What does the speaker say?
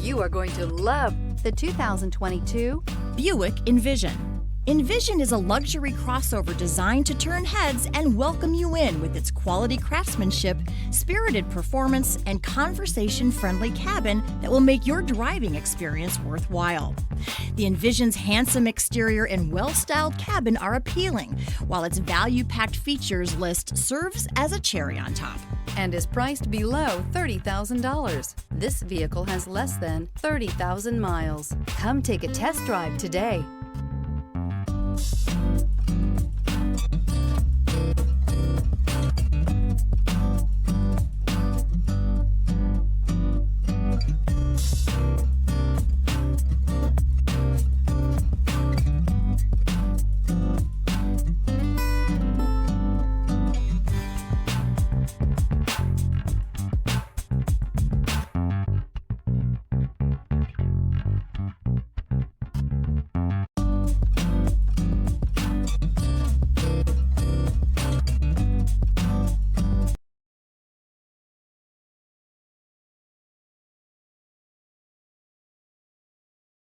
You are going to love the 2022 Buick Envision. Envision is a luxury crossover designed to turn heads and welcome you in with its quality craftsmanship, spirited performance, and conversation-friendly cabin that will make your driving experience worthwhile. The Envision's handsome exterior and well-styled cabin are appealing, while its value-packed features list serves as a cherry on top and is priced below $30,000. This vehicle has less than 30,000 miles. Come take a test drive today.